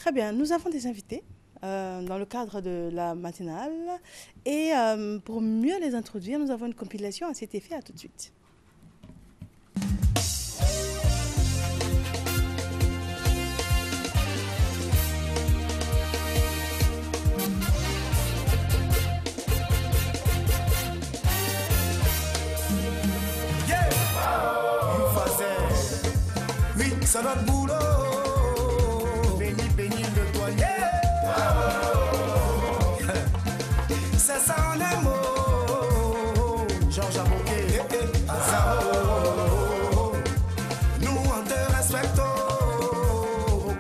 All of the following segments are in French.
Très bien, nous avons des invités dans le cadre de la matinale et pour mieux les introduire, nous avons une compilation à cet effet. À tout de suite. C'est notre boulot, béni de toi, c'est ça en un mot, Georges Aboké, nous on te respecte,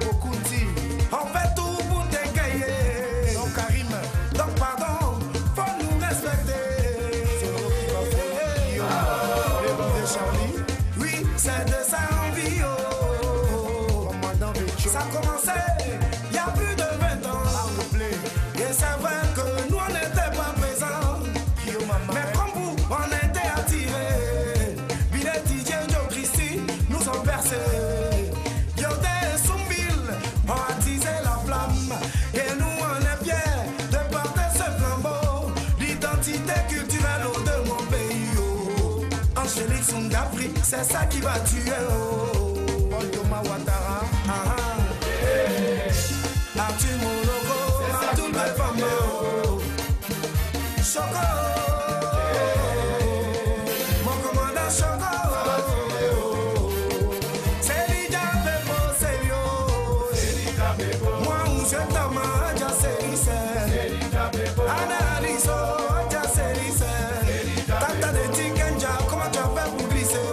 beaucoup dit, on fait tout pour t'égayer, non Karim, donc pardon, faut nous respecter, c'est nous qui va faire, le bout de Charlie, oui, c'est de ça en vie, ça a commencé il y a plus de 20 ans. Et c'est vrai que nous on n'était pas présents. Mais comme vous, on était attirés. Billet, DJ, Joe, Christy, nous ont versé. Yoté et Soumbil ont attisé la flamme. Et nous on est fiers de porter ce flambeau. L'identité culturelle de mon pays. Angélique Sungafri, c'est ça qui va tuer. Paul Thomas Ouattara. Arthur mon logo, à toutes les femmes. Choco, mon commandant Choco. C'est l'idée c'est yo. Moi où je t'aime, déjà c'est lycée. Analyse, déjà c'est lycée. Tata de Tikenja, comment tu as fait pour glisser?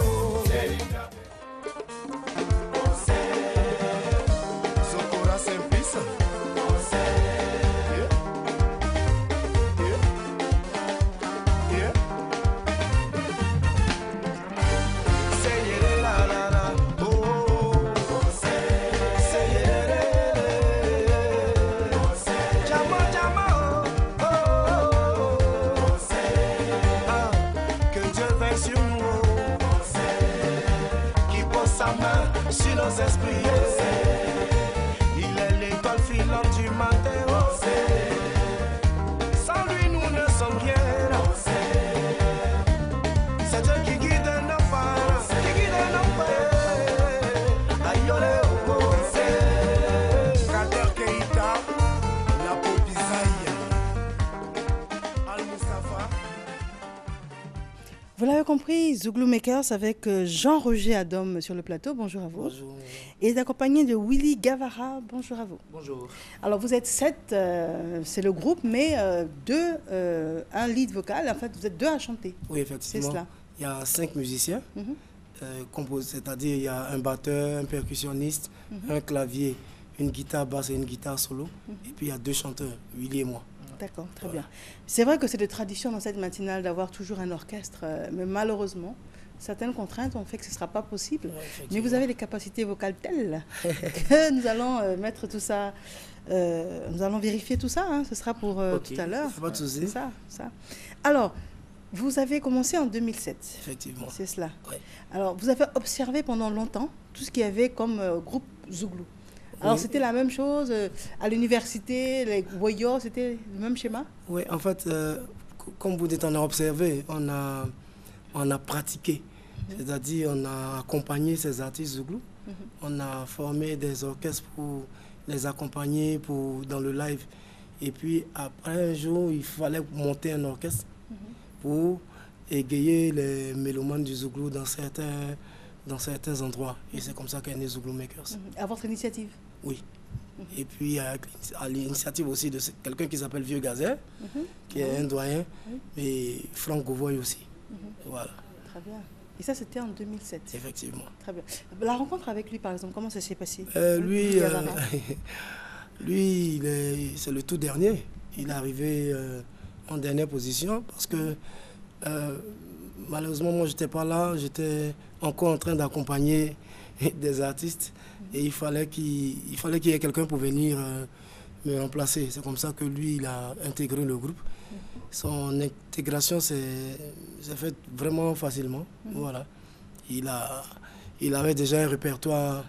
Sur nos esprits, il est l'étoile filante du matin. Sans lui, nous ne sommes rien. C'est Dieu qui guide nos pas, qui guide nos pas. Aïe, Kader Keïta, la Popisaï, Al-Mustafa. Vous l'avez compris, Zouglou Makers avec Jean-Roger Adom sur le plateau. Bonjour à vous. Bonjour. Et est accompagné de Willy Gavara. Bonjour à vous. Bonjour. Alors vous êtes 7, c'est le groupe, mais un lead vocal. En fait, vous êtes 2 à chanter. Oui, effectivement. C'est cela. Il y a 5 musiciens composés, c'est-à-dire il y a un batteur, un percussionniste, un clavier, une guitare basse et une guitare solo. Et puis il y a 2 chanteurs, Willy et moi. D'accord, très bien. C'est vrai que c'est de tradition dans cette matinale d'avoir toujours un orchestre, mais malheureusement, certaines contraintes ont fait que ce ne sera pas possible. Ouais, mais vous avez des capacités vocales telles que nous allons mettre tout ça, nous allons vérifier tout ça, hein, ce sera pour tout à l'heure. Pas de souci. Ça. Alors, vous avez commencé en 2007. Effectivement. C'est cela. Ouais. Alors, vous avez observé pendant longtemps tout ce qu'il y avait comme groupe Zouglou. Alors, c'était la même chose à l'université, les voyants, c'était le même schéma? Oui, en fait, comme vous dites, on a observé, on a pratiqué. C'est-à-dire, on a accompagné ces artistes Zouglou. On a formé des orchestres pour les accompagner dans le live. Et puis, après un jour, il fallait monter un orchestre pour égayer les mélomanes du Zouglou dans certains endroits. Et c'est comme ça qu'est né Zouglou Makers. À votre initiative? Oui. Et puis à l'initiative aussi de quelqu'un qui s'appelle Vieux Gazer, qui est un doyen, et Franck Gouvoy aussi. Voilà. Très bien. Et ça, c'était en 2007. Effectivement. Très bien. La rencontre avec lui, par exemple, comment ça s'est passé? Lui, c'est le tout dernier. Il est arrivé en dernière position parce que malheureusement, moi, je n'étais pas là. J'étais encore en train d'accompagner des artistes. Et il fallait qu'il y ait quelqu'un pour venir me remplacer. C'est comme ça que lui, il a intégré le groupe. Son intégration s'est faite vraiment facilement. Voilà. Il avait déjà un répertoire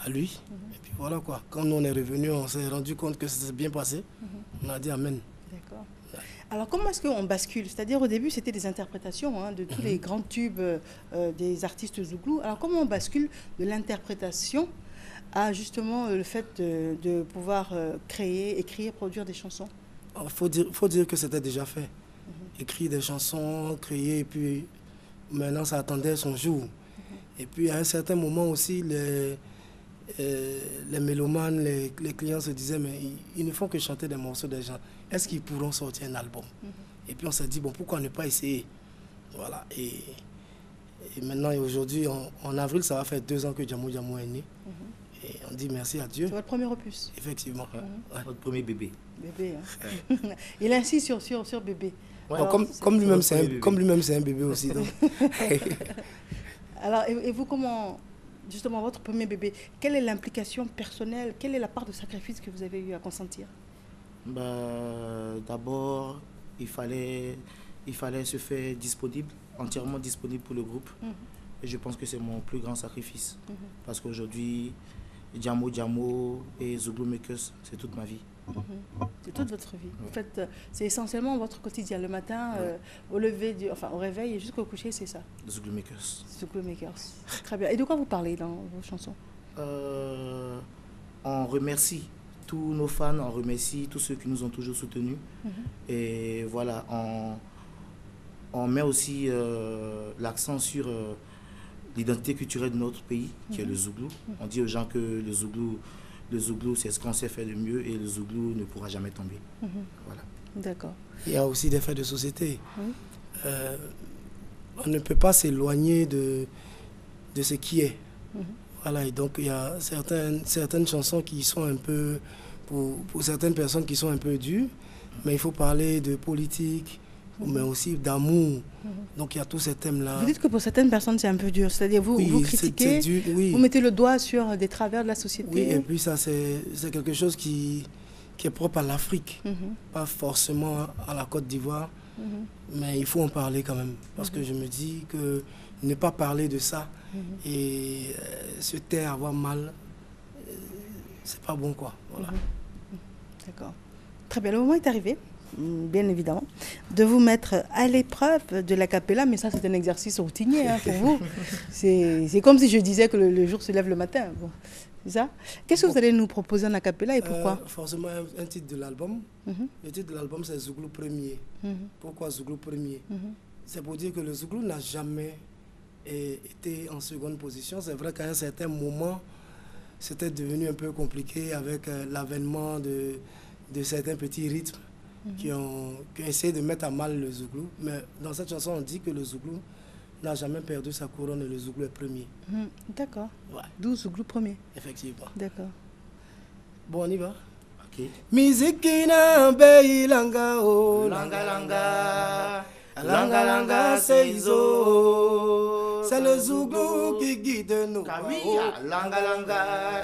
à lui. Et puis voilà quoi. Quand nous on est revenus, on s'est rendu compte que ça s'est bien passé. On a dit amen. D'accord. Alors comment est-ce qu'on bascule? C'est-à-dire au début c'était des interprétations de tous les grands tubes des artistes zouglous. Alors comment on bascule de l'interprétation à justement le fait de pouvoir créer, écrire, produire des chansons? Il faut dire que c'était déjà fait. Écrire des chansons, créer, et puis maintenant ça attendait son jour. Et puis à un certain moment aussi, les mélomanes, les clients se disaient, mais ils ne font que chanter des morceaux des gens. Est-ce qu'ils pourront sortir un album? Et puis on s'est dit, bon, pourquoi ne pas essayer? Voilà. Et maintenant, et aujourd'hui, en avril, ça va faire 2 ans que Djamou Djamou est né. Et on dit merci à Dieu. C'est votre premier opus? Effectivement. Votre premier bébé. Bébé, hein. Il insiste sur bébé. Ouais, bon, comme lui-même, c'est un bébé aussi. Donc. Alors, et vous, comment, justement, votre premier bébé, quelle est l'implication personnelle, quelle est la part de sacrifice que vous avez eu à consentir? D'abord, il fallait se faire disponible, entièrement disponible pour le groupe. Et je pense que c'est mon plus grand sacrifice. Parce qu'aujourd'hui, Djamou Djamou et Zouglou Makers, c'est toute ma vie. C'est toute votre vie. En fait, c'est essentiellement votre quotidien. Le matin, au réveil et jusqu'au coucher, c'est ça. Zouglou Makers. Zouglou Makers. Très bien. Et de quoi vous parlez dans vos chansons? On remercie tous nos fans, on remercie tous ceux qui nous ont toujours soutenus. Et voilà, on met aussi l'accent sur l'identité culturelle de notre pays, qui est le Zouglou. On dit aux gens que le Zouglou, c'est ce qu'on sait faire de mieux et le Zouglou ne pourra jamais tomber. Voilà. D'accord. Il y a aussi des faits de société. On ne peut pas s'éloigner de ce qui est. Voilà, et donc il y a certaines chansons qui sont un peu, pour certaines personnes qui sont un peu dures, mais il faut parler de politique, mais aussi d'amour. Donc il y a tous ces thèmes-là. Vous dites que pour certaines personnes c'est un peu dur, c'est-à-dire vous critiquez, vous mettez le doigt sur des travers de la société. Oui, et puis ça c'est quelque chose qui est propre à l'Afrique, pas forcément à la Côte d'Ivoire, mais il faut en parler quand même, parce que je me dis que ne pas parler de ça et se taire, avoir mal, c'est pas bon quoi. Voilà. D'accord. Très bien, le moment est arrivé, bien évidemment, de vous mettre à l'épreuve de l'acapella, mais ça c'est un exercice routinier pour vous. C'est comme si je disais que le jour se lève le matin. Bon. C'est ça? Qu'est-ce que vous allez nous proposer en acapella et pourquoi? Forcément un titre de l'album. Le titre de l'album c'est Zouglou Premier. Pourquoi Zouglou Premier? C'est pour dire que le Zouglou n'a jamais été en seconde position. C'est vrai qu'à un certain moment, c'était devenu un peu compliqué avec l'avènement de certains petits rythmes qui ont essayé de mettre à mal le Zouglou. Mais dans cette chanson, on dit que le Zouglou n'a jamais perdu sa couronne et le Zouglou est premier. D'accord. Ouais. D'où Zouglou premier. Effectivement. D'accord. Bon, on y va. Ok. Mizikina bei langa o Langa langa, langa langa seizo. C'est le Zouglou qui guide nous. Camilla, langa langa,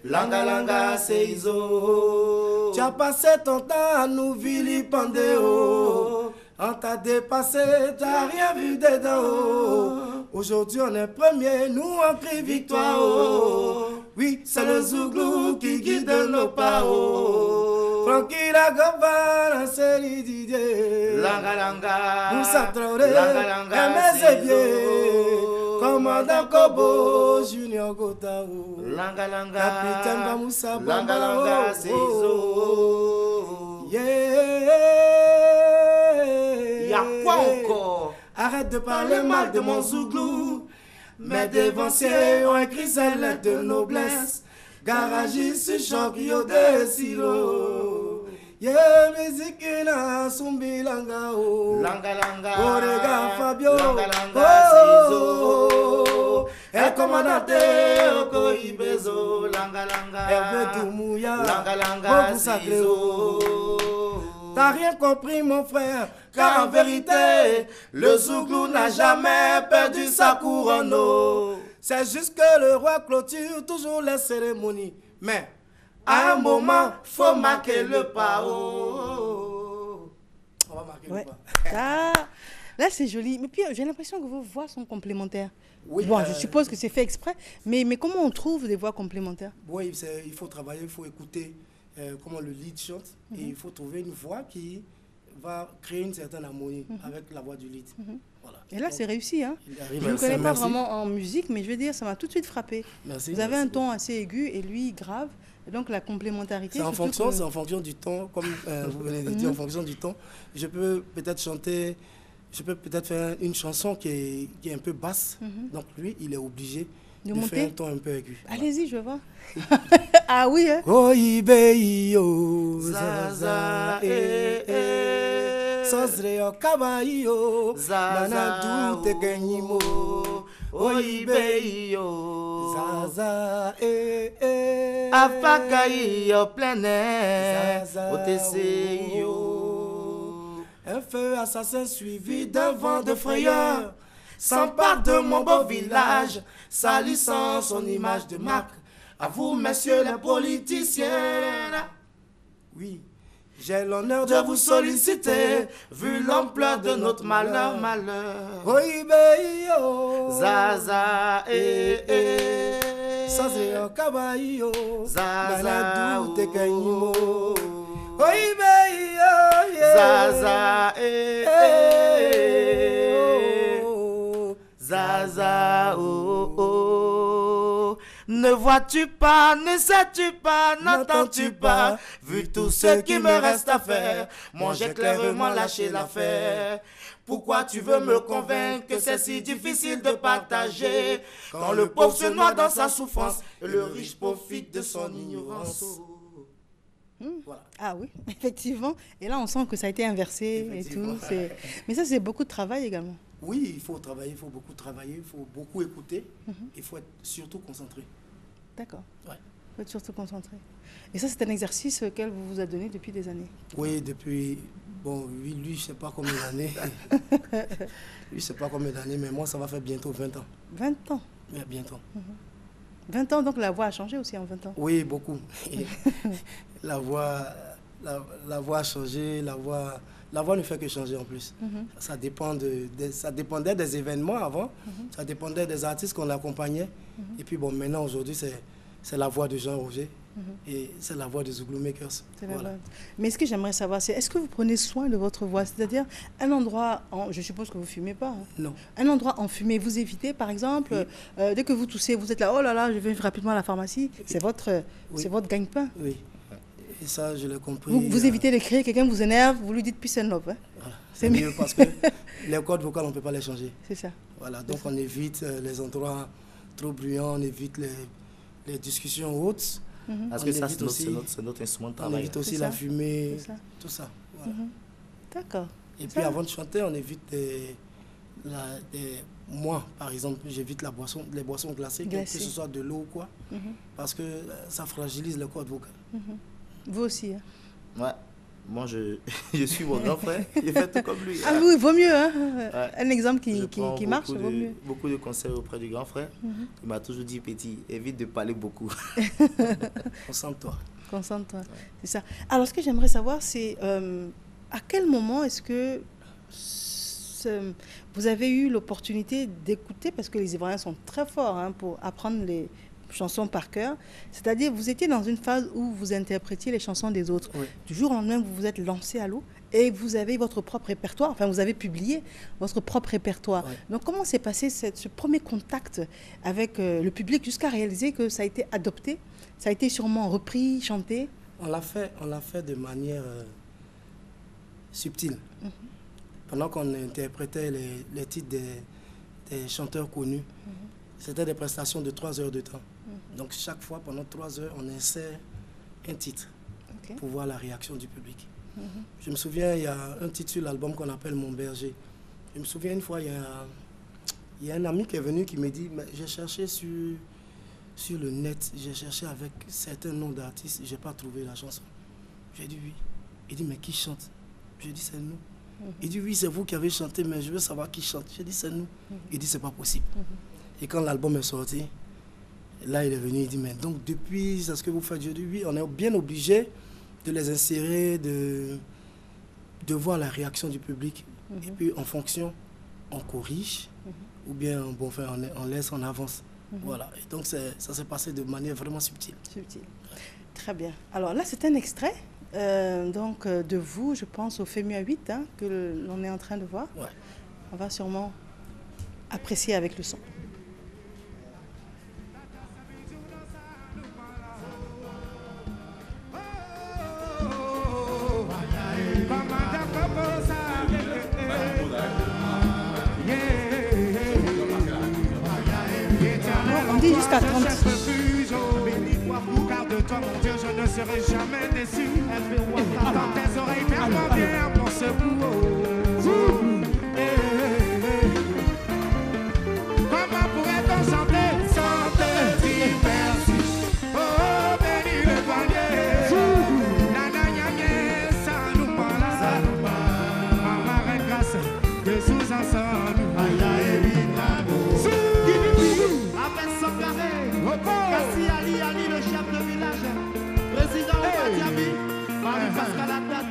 langa langa seizo. Tu as passé ton temps à nous vilipender, oh. On t'a dépassé, t'as rien vu dedans, oh. Aujourd'hui on est premier, nous on crie victoire, oh. Oui, c'est le Zouglou qui guide nos pas, oh. Francky la Gavana, c'est Didier. Langa langa, Moussa Traoré, langa langa, Aimé Sébier. Commandant Kobo, Junior Gotao. Langa langa, Capitaine Bamoussa langa langa, seizo. Y'a quoi encore? Arrête de parler mal de mon Zouglou. Mes dévanciers ont écrit ces lettres de noblesse. Garagiste, choc, yo de silo. Musique na sumbi langa o. Langa langa, Orega Fabio. langa langa, seizo. El comandante Oko Ibezo, langa langa, Hervé Toumouya. langa langa, Bobo Sacré. seizo. T'as rien compris mon frère, Car en vérité, le Zouglou n'a jamais perdu sa couronne. c'est juste que le roi clôture toujours les cérémonies. Mais À un moment, faut marquer le pas. Oh. on va marquer Ouais. le pas. Ah, Là, c'est joli. Mais puis, j'ai l'impression que vos voix sont complémentaires. Oui, Bon, je suppose que c'est fait exprès. Mais comment on trouve des voix complémentaires? Oui, il faut travailler, il faut écouter comment le lead chante. Et il faut trouver une voix qui va créer une certaine harmonie avec la voix du lead. Voilà. Et là, c'est réussi. Hein? Je ne à vous connais ça. pas Merci. vraiment en musique, mais je veux dire, ça m'a tout de suite frappé. Merci. Vous avez Merci un ton assez aigu et lui grave. Et donc, la complémentarité. C'est en fonction du ton, comme vous venez de dire, en fonction du ton. Je peux peut-être chanter, je peux peut-être faire une chanson qui est un peu basse. Donc lui, il est obligé de faire un ton un peu aigu. Allez-y, je vois. Ah oui, hein? Oh, ibeyo, zaza, sosreo kabayo, nanadu tekenyimo. Oh, ibeyo, zaza, Afakayo plein air, Oteseyo. Un feu assassin suivi d'un vent de frayeur s'empare de mon beau village, salissant son image de marque. À vous, messieurs les politiciens. Oui, j'ai l'honneur de vous solliciter, vu l'ampleur de notre malheur. Oui, Zaza, Sazeo kabayo, Zaza, tekanyimo. Zaza, Zaza, oh, oh. Ne vois-tu pas, ne sais-tu pas, n'entends-tu pas, vu tout ce qui me reste à faire, moi j'ai clairement lâché l'affaire. Pourquoi tu veux me convaincre que c'est si difficile de partager, quand le pauvre se noie dans sa souffrance et le riche profite de son ignorance? Voilà. Ah oui, effectivement. Et là, on sent que ça a été inversé et tout. Mais ça, c'est beaucoup de travail également. Oui, il faut travailler, il faut beaucoup travailler, il faut beaucoup écouter, il faut être surtout concentré. D'accord. Ouais. Il faut être surtout concentré. Et ça, c'est un exercice auquel vous vous êtes donné depuis des années. Oui, depuis, bon, lui, je ne sais pas combien d'années. Lui, je ne sais pas combien d'années, mais moi, ça va faire bientôt 20 ans. 20 ans. Oui, bientôt. 20 ans, donc la voix a changé aussi en 20 ans. Oui, beaucoup. la voix a changé, la voix ne fait que changer en plus. Ça dépendait des événements avant, ça dépendait des artistes qu'on accompagnait. Et puis bon, maintenant, aujourd'hui, c'est la voix de Jean Roger et c'est la voix de Zouglou Makers. Voilà. Mais ce que j'aimerais savoir, c'est est-ce que vous prenez soin de votre voix? C'est-à-dire, un endroit, je suppose que vous ne fumez pas. Hein? Non. Un endroit en fumée, vous évitez, par exemple, dès que vous toussez, vous êtes là, oh là là, je vais rapidement à la pharmacie. C'est votre gagne-pain. Oui. Et ça, je l'ai compris. Vous évitez de crier, quelqu'un vous énerve, vous lui dites peace and love. Hein? Voilà. C'est mieux parce que les cordes vocales, on ne peut pas les changer. C'est ça. Voilà, donc on évite les endroits trop bruyants, on évite les discussions hautes. Parce que ça, c'est notre instrument de travail. On évite aussi la fumée, tout ça. Voilà. D'accord. Et puis avant de chanter, on évite moi, par exemple, j'évite les boissons glacées, que ce soit de l'eau ou quoi, parce que ça fragilise les cordes vocales. Vous aussi, hein? Ouais. Moi, je suis mon grand frère. Je fais tout comme lui. Ah oui, vaut mieux, hein? Ouais. Un exemple qui marche, vaut mieux. Beaucoup de conseils auprès du grand frère. Il m'a toujours dit, petit, évite de parler beaucoup. Concentre-toi. Concentre-toi, c'est ça. Alors, ce que j'aimerais savoir, c'est à quel moment est-ce que vous avez eu l'opportunité d'écouter, parce que les Ivoiriens sont très forts hein, pour apprendre les chansons par cœur, c'est-à-dire vous étiez dans une phase où vous interprétiez les chansons des autres. Oui. Du jour au lendemain, vous vous êtes lancé à l'eau et vous avez votre propre répertoire, enfin vous avez publié votre propre répertoire. Oui. Donc comment s'est passé ce premier contact avec le public jusqu'à réaliser que ça a été adopté, ça a été sûrement repris, chanté? On l'a fait de manière subtile. Pendant qu'on interprétait les titres des chanteurs connus, c'était des prestations de 3 heures de temps. Donc chaque fois, pendant 3 heures, on insère un titre pour voir la réaction du public. Je me souviens, il y a un titre sur l'album qu'on appelle Mon Berger. Je me souviens une fois, il y a un ami qui est venu qui me dit, j'ai cherché sur le net, j'ai cherché avec certains noms d'artistes, je n'ai pas trouvé la chanson. J'ai dit oui. Il dit, mais qui chante? J'ai dit, c'est nous. Il dit, oui, c'est vous qui avez chanté, mais je veux savoir qui chante. J'ai dit, c'est nous. Il dit, c'est pas possible. Et quand l'album est sorti, là, il est venu, il dit, mais donc depuis, c'est ce que vous faites? Je dis, oui, on est bien obligé de les insérer, de voir la réaction du public. Et puis, en fonction, on corrige, ou bien bon, enfin, on laisse, on avance. Voilà, et donc ça s'est passé de manière vraiment subtile. Subtil. Très bien. Alors là, c'est un extrait donc, de vous, je pense, au FEMUA 8, hein, que l'on est en train de voir. Ouais. On va sûrement apprécier avec le son. On dit jusqu'à 30. Car de toi, mon Dieu, je ne serai jamais déçu. Dans tes oreilles, ferme bien pour ce bout. Comment pourrait-on chanter sans te dire merci? Oh, béni le douanier. Nana Nyanye, ça nous parle. Maman, reine grâce, que sous ensemble. Avec son carré, Kassi Ali, le chef de village, président Obadiabi, Marie-Pascal Haddad.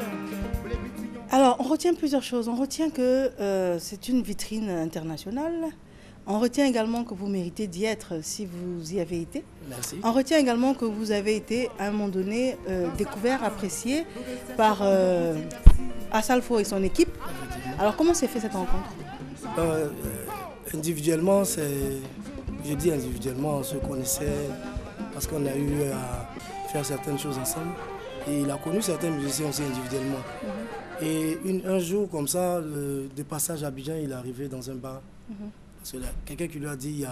Alors, on retient plusieurs choses. On retient que c'est une vitrine internationale. On retient également que vous méritez d'y être si vous y avez été. Merci. On retient également que vous avez été, à un moment donné, découvert, apprécié par Assalfo et son équipe. Alors, comment s'est fait cette rencontre? Individuellement, je dis individuellement, on se connaissait parce qu'on a eu à faire certaines choses ensemble. Et il a connu certains musiciens aussi individuellement. Et un jour, comme ça, de passage à Abidjan, il est arrivé dans un bar. Parce que quelqu'un qui lui a dit,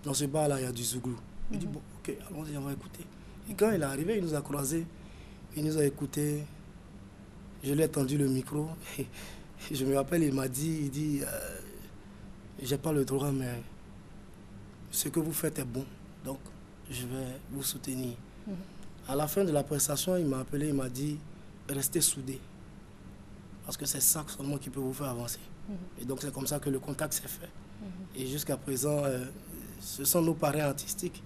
dans ce bar-là, il y a du zouglou. Il dit, bon, ok, allons-y, on va écouter. Et quand il est arrivé, il nous a croisés, il nous a écoutés. Je lui ai tendu le micro. Et je me rappelle, il m'a dit, j'ai pas le droit, mais ce que vous faites est bon, donc je vais vous soutenir. À la fin de la prestation, il m'a appelé, il m'a dit, restez soudés. Parce que c'est ça seulement qui peut vous faire avancer. Et donc c'est comme ça que le contact s'est fait. Et jusqu'à présent, ce sont nos parrains artistiques,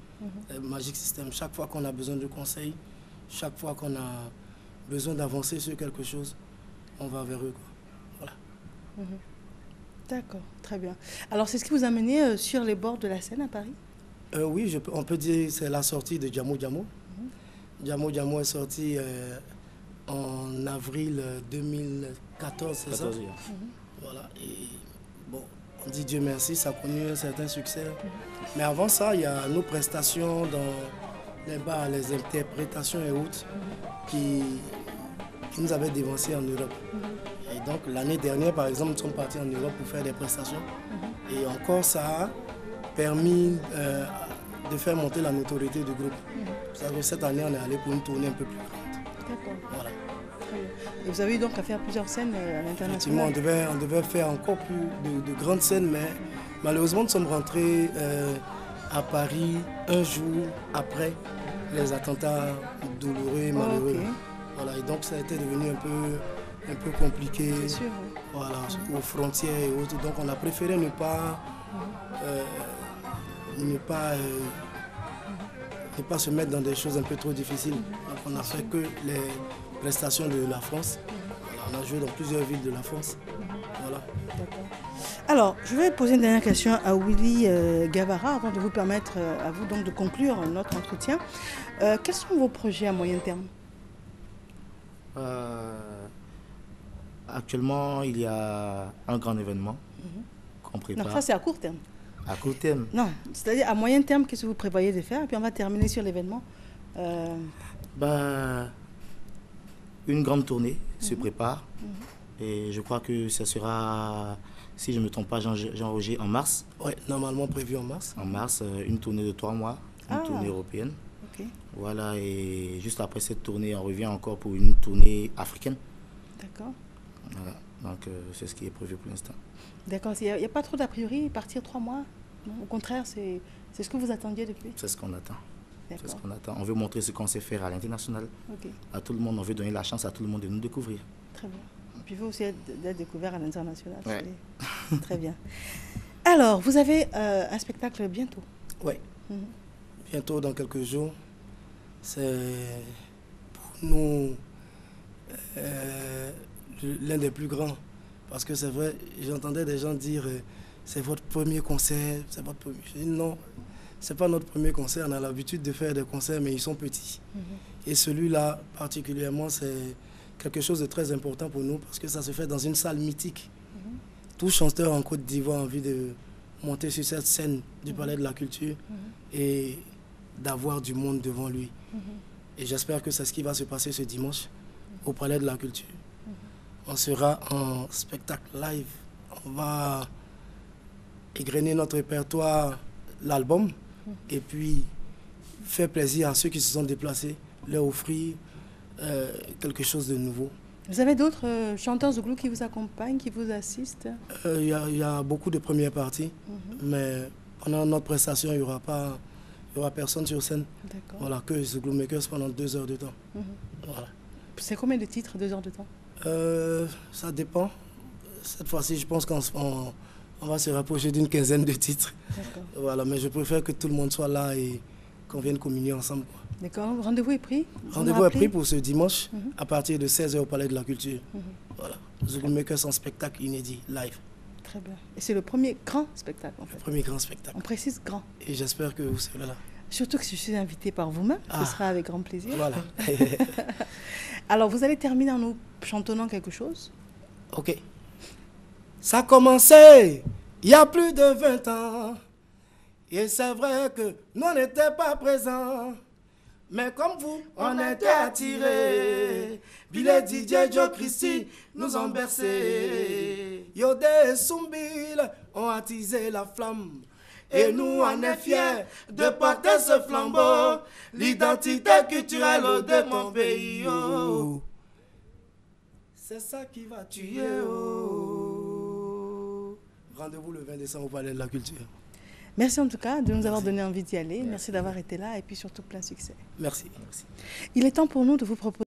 Magic System. Chaque fois qu'on a besoin de conseils, chaque fois qu'on a besoin d'avancer sur quelque chose, on va vers eux, quoi. Voilà. D'accord, très bien. Alors, c'est ce qui vous a mené sur les bords de la Seine à Paris? Oui, on peut dire que c'est la sortie de Djamo Djamo. Djamo Djamo est sorti en avril 2014, c'est ça? Voilà, et bon, on dit Dieu merci, ça a connu un certain succès. Mais avant ça, il y a nos prestations dans les bars, les interprétations et autres qui nous avaient dévancés en Europe. Et donc l'année dernière, par exemple, nous sommes partis en Europe pour faire des prestations. Et encore, ça a permis de faire monter la notoriété du groupe. Cette année, on est allé pour une tournée un peu plus grande. D'accord. Voilà. Et vous avez eu donc à faire plusieurs scènes à l'international? On devait faire encore plus de grandes scènes, mais malheureusement, nous sommes rentrés à Paris un jour après les attentats douloureux et malheureux. Okay. Voilà, et donc ça a été devenu un peu compliqué. C'est sûr, oui. Voilà, aux frontières et autres. Donc on a préféré ne pas se mettre dans des choses un peu trop difficiles. Donc on n'a fait que les prestations de la France. Voilà, on a joué dans plusieurs villes de la France. Voilà. Alors, je vais poser une dernière question à Willy Gavara avant de vous permettre à vous donc de conclure notre entretien. Quels sont vos projets à moyen terme? Actuellement, il y a un grand événement qu'on prépare. Non, ça c'est à court terme. À court terme? Non, c'est-à-dire à moyen terme, qu'est-ce que vous prévoyez de faire? Et puis on va terminer sur l'événement. Une grande tournée se prépare. Et je crois que ce sera, si je ne me trompe pas, Jean-Roger, en mars. Oui, normalement prévu en mars. En mars, une tournée de 3 mois, une tournée européenne. Ok. Voilà, et juste après cette tournée, on revient encore pour une tournée africaine. D'accord. Voilà, donc c'est ce qui est prévu pour l'instant. D'accord, il n'y a pas trop d'a priori, partir 3 mois? Non, au contraire, c'est ce que vous attendiez depuis? C'est ce qu'on attend. C'est ce D'accord. qu'on attend. On veut montrer ce qu'on sait faire à l'international. Ok, À tout le monde, on veut donner la chance à tout le monde de nous découvrir. très bien. Puis vous aussi d'être découvert à l'international. Ouais. C'est très bien. Alors, vous avez un spectacle bientôt? Oui, Mhm. bientôt dans quelques jours. C'est pour nous l'un des plus grands Parce que c'est vrai, j'entendais des gens dire c'est votre premier concert, c'est votre premier. Je dis non, c'est pas notre premier concert. On a l'habitude de faire des concerts, mais ils sont petits. Et celui-là, particulièrement, c'est quelque chose de très important pour nous parce que ça se fait dans une salle mythique. Tout chanteur en Côte d'Ivoire a envie de monter sur cette scène du Palais de la Culture et d'avoir du monde devant lui. Et j'espère que c'est ce qui va se passer ce dimanche au Palais de la Culture. On sera en spectacle live. On va égrener notre répertoire, l'album, et puis faire plaisir à ceux qui se sont déplacés, leur offrir quelque chose de nouveau. Vous avez d'autres chanteurs Zouglou qui vous accompagnent, qui vous assistent? Il y a beaucoup de premières parties, mais pendant notre prestation, il n'y aura personne sur scène. Voilà, que Zouglou Makers pendant 2 heures de temps. Voilà. C'est combien de titres, 2 heures de temps? Ça dépend. Cette fois-ci, je pense qu'on va se rapprocher d'une quinzaine de titres. Voilà, mais je préfère que tout le monde soit là et qu'on vienne communier ensemble. D'accord. Rendez-vous est pris? Rendez-vous est pris pour ce dimanche à partir de 16h au Palais de la Culture. Voilà. Zouglou Makers en spectacle inédit, live. Très bien. Et c'est le premier grand spectacle, en fait. Le premier grand spectacle. On précise grand. Et j'espère que vous serez là. Surtout que je suis invitée par vous-même. Ce sera avec grand plaisir. Voilà. Alors, vous allez terminer en nous chantonnant quelque chose? Ok. Ça a commencé il y a plus de 20 ans. Et c'est vrai que nous n'étions pas présents. Mais comme vous, on était attirés. Billet DJ Joe Christy nous ont bercés. Yodé et Soumbil ont attisé la flamme. Et nous, on est fiers de porter ce flambeau. L'identité culturelle de mon pays. Oh. C'est ça qui va tuer. Oh. Rendez-vous le 20 décembre au Palais de la Culture. Merci en tout cas de nous avoir donné envie d'y aller. Merci d'avoir été là et puis surtout plein succès. Merci. Il est temps pour nous de vous proposer